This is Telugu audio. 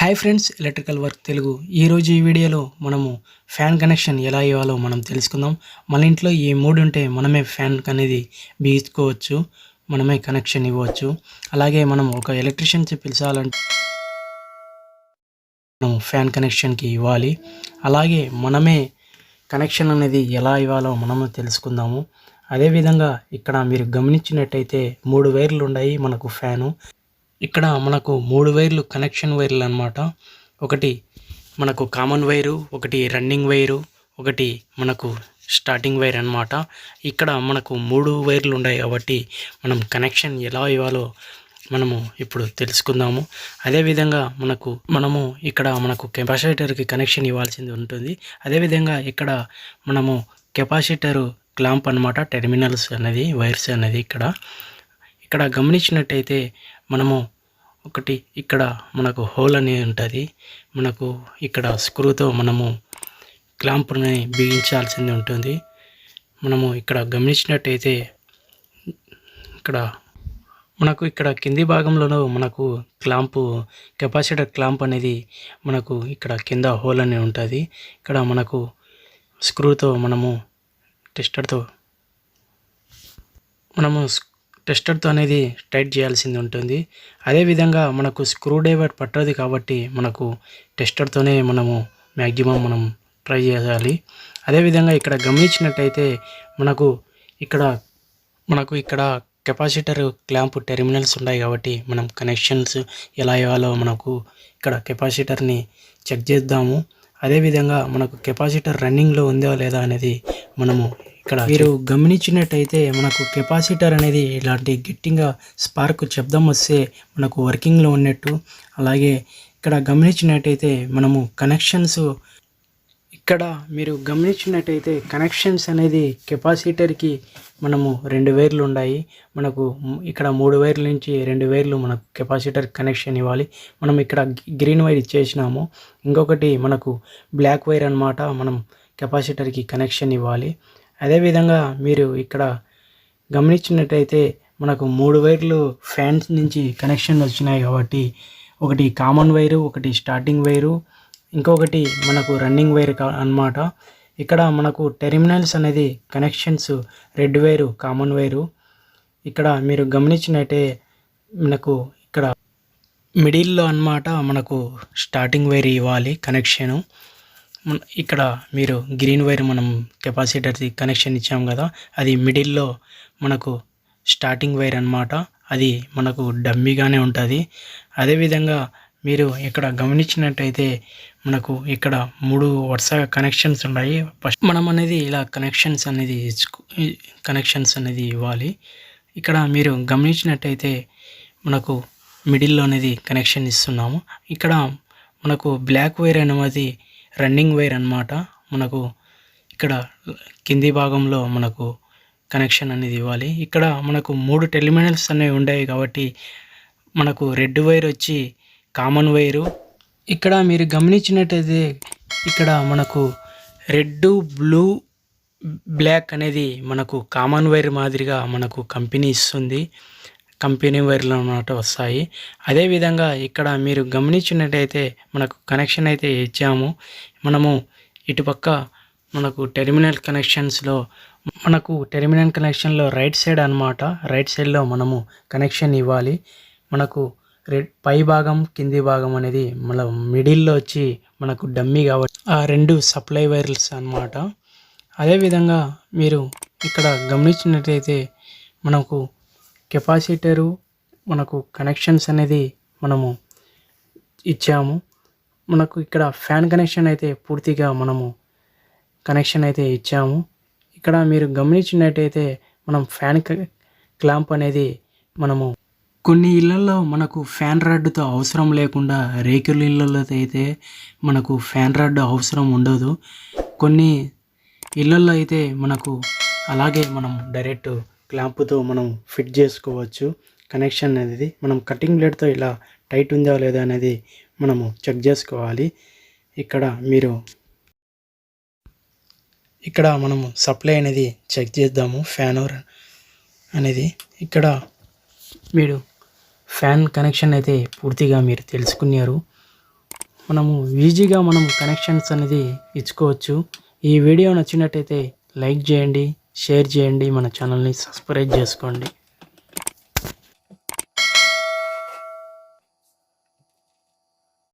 Hi friends, electrical work Telugu. ఈరోజు ఈ వీడియోలో మనము ఫ్యాన్ కనెక్షన్ ఎలా ఇవ్వాలో మనం తెలుసుకుందాం. మన ఇంట్లో ఈ 3 ఉంటే మనమే ఫ్యాన్ అనేది బిగించుకోవచ్చు, మనమే కనెక్షన్ ఇవ్వచ్చు. అలాగే మనం ఒక ఎలక్ట్రీషియన్ పిలిచాలంటే మనం ఫ్యాన్ కనెక్షన్కి ఇవ్వాలి. అలాగే మనమే కనెక్షన్ అనేది ఎలా ఇవ్వాలో మనము తెలుసుకుందాము. అదేవిధంగా ఇక్కడ మీరు గమనించినట్టయితే 3 వైర్లు ఉన్నాయి మనకు ఫ్యాను. ఇక్కడ మనకు 3 వైర్లు కనెక్షన్ వైర్లు అన్నమాట. ఒకటి మనకు కామన్ వైరు, ఒకటి రన్నింగ్ వైరు, ఒకటి మనకు స్టార్టింగ్ వైర్ అన్నమాట. ఇక్కడ మనకు 3 వైర్లు ఉన్నాయి కాబట్టి మనం కనెక్షన్ ఎలా ఇవ్వాలో మనము ఇప్పుడు తెలుసుకుందాము. అదేవిధంగా మనము ఇక్కడ మనకు కెపాసిటర్కి కనెక్షన్ ఇవ్వాల్సింది ఉంటుంది. అదేవిధంగా ఇక్కడ మనము కెపాసిటర్ క్లాంప్ అన్నమాట, టెర్మినల్స్ అనేది వైర్స్ అనేది ఇక్కడ గమనించినట్టయితే మనము ఒకటి ఇక్కడ మనకు హోల్ అనేది ఉంటుంది. మనకు ఇక్కడ స్క్రూతో మనము క్లాంప్ని బిగించాల్సింది ఉంటుంది. మనము ఇక్కడ గమనించినట్టయితే ఇక్కడ కింది భాగంలోనూ మనకు కెపాసిటర్ క్లాంప్ అనేది మనకు ఇక్కడ కింద హోల్ అనేది ఉంటుంది. ఇక్కడ మనకు స్క్రూతో మనము టెస్టర్తో అనేది టైట్ చేయాల్సింది ఉంటుంది. అదేవిధంగా మనకు స్క్రూ డ్రైవర్ పట్టదు కాబట్టి మనకు టెస్టర్తోనే మనం ట్రై చేయాలి. అదేవిధంగా ఇక్కడ గమనించినట్టయితే మనకు ఇక్కడ కెపాసిటర్ క్లాంప్ టెర్మినల్స్ ఉన్నాయి కాబట్టి మనం కనెక్షన్స్ ఎలా ఇవ్వాలో మనకు ఇక్కడ కెపాసిటర్ని చెక్ చేద్దాము. అదేవిధంగా మనకు కెపాసిటర్ రన్నింగ్లో ఉందా లేదా అనేది మనము ఇక్కడ మీరు గమనించినట్టయితే మనకు కెపాసిటర్ అనేది ఇలాంటి గట్టిగా స్పార్క్ శబ్దం వస్తే మనకు వర్కింగ్లో ఉన్నట్టు. అలాగే ఇక్కడ గమనించినట్టయితే మనము మీరు గమనించినట్టయితే కనెక్షన్స్ అనేది కెపాసిటర్కి మనము 2 వైర్లు ఉన్నాయి. మనకు ఇక్కడ 3 వైర్ల నుంచి 2 వైర్లు మనకు కెపాసిటర్ కనెక్షన్ ఇవ్వాలి. మనం ఇక్కడ గ్రీన్ వైర్ ఇచ్చేసినాము. ఇంకొకటి మనకు బ్లాక్ వైర్ అన్నమాట, మనం కెపాసిటర్కి కనెక్షన్ ఇవ్వాలి. అదేవిధంగా మీరు ఇక్కడ గమనించినట్టయితే మనకు 3 వైర్లు ఫ్యాన్స్ నుంచి కనెక్షన్ వచ్చినాయి కాబట్టి ఒకటి కామన్ వైరు, ఒకటి స్టార్టింగ్ వైరు, ఇంకొకటి మనకు రన్నింగ్ వైర్ అన్నమాట. ఇక్కడ మనకు టెర్మినల్స్ అనేది connections red wire, common wire. ఇక్కడ మీరు గమనించినట్టే మనకు ఇక్కడ మిడిల్లో అన్నమాట మనకు స్టార్టింగ్ వైర్ ఇవ్వాలి కనెక్షను. ఇక్కడ మీరు గ్రీన్ వైర్ మనం కెపాసిటర్కి కనెక్షన్ ఇచ్చాం కదా, అది మిడిల్లో మనకు స్టార్టింగ్ వైర్ అన్నమాట. అది మనకు డమ్మీగానే ఉంటుంది. అదేవిధంగా మీరు ఇక్కడ గమనించినట్టయితే మనకు ఇక్కడ 3 వరుస కనెక్షన్స్ ఉన్నాయి. ఫస్ట్ మనం అనేది ఇలా కనెక్షన్స్ అనేది ఇవ్వాలి. ఇక్కడ మీరు గమనించినట్టయితే మనకు మిడిల్లో అనేది కనెక్షన్ ఇస్తున్నాము. ఇక్కడ మనకు బ్లాక్ వైర్ అనేది రన్నింగ్ వైర్ అన్నమాట. మనకు ఇక్కడ కింది భాగంలో మనకు కనెక్షన్ అనేది ఇవ్వాలి. ఇక్కడ మనకు 3 టెర్మినల్స్ అనేవి ఉన్నాయి కాబట్టి మనకు రెడ్ వైర్ వచ్చి కామన్ వైరు. ఇక్కడ మీరు గమనించినట్టయితే ఇక్కడ మనకు రెడ్, బ్లూ, బ్లాక్ అనేది మనకు కామన్ వైర్ మాదిరిగా మనకు కంపెనీ ఇస్తుంది. కంపెనీ వైర్లు అన్నమాట వస్తాయి. అదేవిధంగా ఇక్కడ మీరు గమనించినట్టయితే మనకు కనెక్షన్ అయితే ఇచ్చాము. మనము ఇటుపక్క మనకు టెర్మినల్ కనెక్షన్లో రైట్ సైడ్ అన్నమాట, రైట్ సైడ్లో మనము కనెక్షన్ ఇవ్వాలి. మనకు పై భాగం, కింది భాగం అనేది మన మిడిల్లో వచ్చి మనకు డమ్మీ కాబట్టి ఆ 2 సప్లై వైర్స్ అన్నమాట. అదేవిధంగా మీరు ఇక్కడ గమనించినట్టయితే మనకు కెపాసిటరు మనకు కనెక్షన్స్ అనేది మనము ఇచ్చాము. మనకు ఇక్కడ ఫ్యాన్ కనెక్షన్ అయితే పూర్తిగా మనము కనెక్షన్ అయితే ఇచ్చాము. ఇక్కడ మీరు గమనించినట్టయితే మనం ఫ్యాన్ క్లాంప్ అనేది మనము కొన్ని ఇళ్లలో మనకు ఫ్యాన్ రాడ్తో అవసరం లేకుండా, రేకుల ఇళ్ళలో అయితే మనకు ఫ్యాన్ రాడ్ అవసరం ఉండదు. కొన్ని ఇళ్లలో అయితే మనకు అలాగే మనం డైరెక్ట్ క్లాంప్తో మనం ఫిట్ చేసుకోవచ్చు. కనెక్షన్ అనేది మనం కటింగ్ బ్లేడ్తో ఇలా టైట్ ఉందా లేదా అనేది మనము చెక్ చేసుకోవాలి. ఇక్కడ మనము సప్లై అనేది చెక్ చేద్దాము. ఫ్యాన్ అనేది ఇక్కడ మీరు ఫ్యాన్ కనెక్షన్ అయితే పూర్తిగా మీరు తెలుసుకున్నారు. మనము ఈజీగా మనం కనెక్షన్స్ అనేది ఇచ్చుకోవచ్చు. ఈ వీడియో నచ్చినట్టయితే లైక్ చేయండి, షేర్ చేయండి, మన ఛానల్ని సబ్స్క్రైబ్ చేసుకోండి.